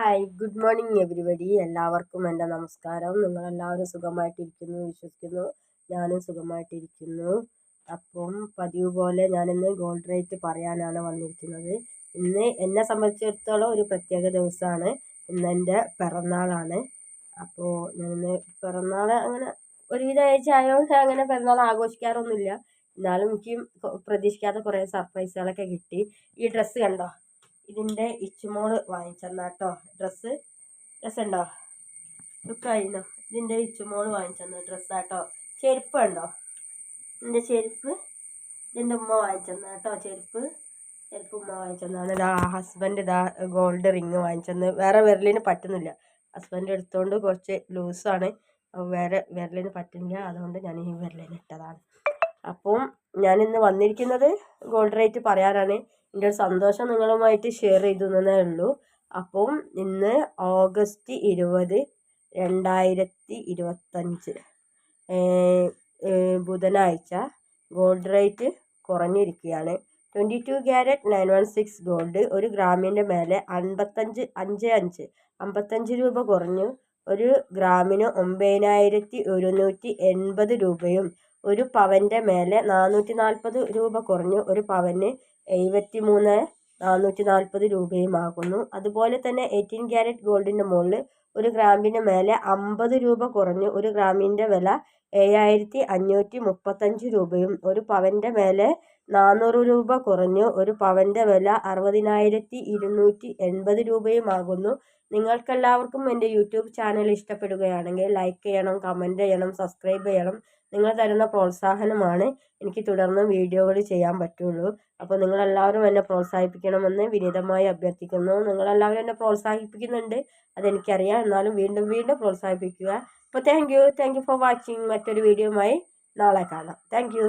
Hi good morning everybody. എല്ലാവർക്കും എൻ്റെ നമസ്കാരം. നിങ്ങളെല്ലാവരും സുഖമായിട്ടിരിക്കുന്നു വിശ്വസിക്കുന്നു. ഞാനും സുഖമായിട്ടിരിക്കുന്നു. അപ്പം പതിവ് പോലെ ഞാനിന്ന് ഗോൾഡ് റേറ്റ് പറയാനാണ് വന്നിരിക്കുന്നത്. ഇന്ന് എന്നെ സംബന്ധിച്ചിടത്തോളം ഒരു പ്രത്യേക ദിവസമാണ്. ഇന്ന് എൻ്റെ പിറന്നാളാണ്. അപ്പോൾ ഞാനിന്ന് പിറന്നാൾ അങ്ങനെ ഒരുവിധ ഏജ് ആയതുകൊണ്ട് അങ്ങനെ പിറന്നാൾ ആഘോഷിക്കാറൊന്നുമില്ല. എന്നാലും എനിക്ക് പ്രതീക്ഷിക്കാത്ത കുറേ സർപ്രൈസുകളൊക്കെ കിട്ടി. ഈ ഡ്രസ്സ് കണ്ടോ? ഇതിൻ്റെ ഇച്ചുമോള് വാങ്ങിച്ചെന്നാട്ടോ. ഡ്രസ്സ് ഉണ്ടോ? ലുക്കായിന്നോ? ഇതിൻ്റെ ഇച്ചുമോള് വാങ്ങിച്ചെന്ന ഡ്രസ്സാട്ടോ. ചെരുപ്പ് ഉണ്ടോ? ഇതിൻ്റെ ചെരുപ്പ് ഇതിൻ്റെ ഉമ്മ വാങ്ങിച്ചെന്നാട്ടോ. ചെരുപ്പ് ഉമ്മ വാങ്ങിച്ചെന്നാണ്. ഇതാ ഹസ്ബൻഡ് ഇതാ ഗോൾഡ് റിങ് വാങ്ങിച്ചെന്ന്. വേറെ വിരലിന് പറ്റുന്നില്ല. ഹസ്ബൻഡ് എടുത്തോണ്ട് കുറച്ച് ലൂസാണ്. വേറെ വിരലിന് പറ്റുന്നില്ല. അതുകൊണ്ട് ഞാൻ ഈ വിരലിന് ഇട്ടതാണ്. അപ്പം ഞാനിന്ന് വന്നിരിക്കുന്നത് ഗോൾഡ് റേറ്റ് പറയാനാണ്. എൻ്റെ ഒരു സന്തോഷം നിങ്ങളുമായിട്ട് ഷെയർ ചെയ്തു എന്നേ ഉള്ളൂ. അപ്പം ഇന്ന് ഓഗസ്റ്റ് 20, 2025 ബുധനാഴ്ച ഗോൾഡ് റേറ്റ് കുറഞ്ഞിരിക്കുകയാണ്. 22 ക്യാരറ്റ് 916 ഗോൾഡ് 1 ഗ്രാമിൻ്റെ മേലെ 55 രൂപ കുറഞ്ഞു. 1 ഗ്രാമിന് 9180 രൂപയും 1 പവൻ്റെ മേലെ 440 രൂപ കുറഞ്ഞു. 1 പവന് 73,440 രൂപയുമാകുന്നു. അതുപോലെ തന്നെ 18 ക്യാരറ്റ് ഗോൾഡിൻ്റെ മുകളിൽ 1 ഗ്രാമിന് മേലെ 50 രൂപ കുറഞ്ഞു. 1 ഗ്രാമിൻ്റെ വില 7535 രൂപയും 1 പവൻ്റെ മേലെ 400 രൂപ കുറഞ്ഞു. 1 പവൻ്റെ വില 60,280 രൂപയുമാകുന്നു. നിങ്ങൾക്കെല്ലാവർക്കും എൻ്റെ യൂട്യൂബ് ചാനൽ ഇഷ്ടപ്പെടുകയാണെങ്കിൽ ലൈക്ക് ചെയ്യണം, കമൻറ്റ് ചെയ്യണം, സബ്സ്ക്രൈബ് ചെയ്യണം. നിങ്ങൾ തരുന്ന പ്രോത്സാഹനമാണ് എനിക്ക് തുടർന്ന് വീഡിയോകൾ ചെയ്യാൻ പറ്റുള്ളൂ. അപ്പോൾ നിങ്ങളെല്ലാവരും എന്നെ പ്രോത്സാഹിപ്പിക്കണമെന്ന് വിനീതമായി അഭ്യർത്ഥിക്കുന്നു. നിങ്ങളെല്ലാവരും എന്നെ പ്രോത്സാഹിപ്പിക്കുന്നുണ്ട്, അതെനിക്കറിയാം. എന്നാലും വീണ്ടും വീണ്ടും പ്രോത്സാഹിപ്പിക്കുക. അപ്പോൾ താങ്ക് യു ഫോർ വാച്ചിങ്. മറ്റൊരു വീഡിയോയുമായി നാളെ കാണാം. Thank you.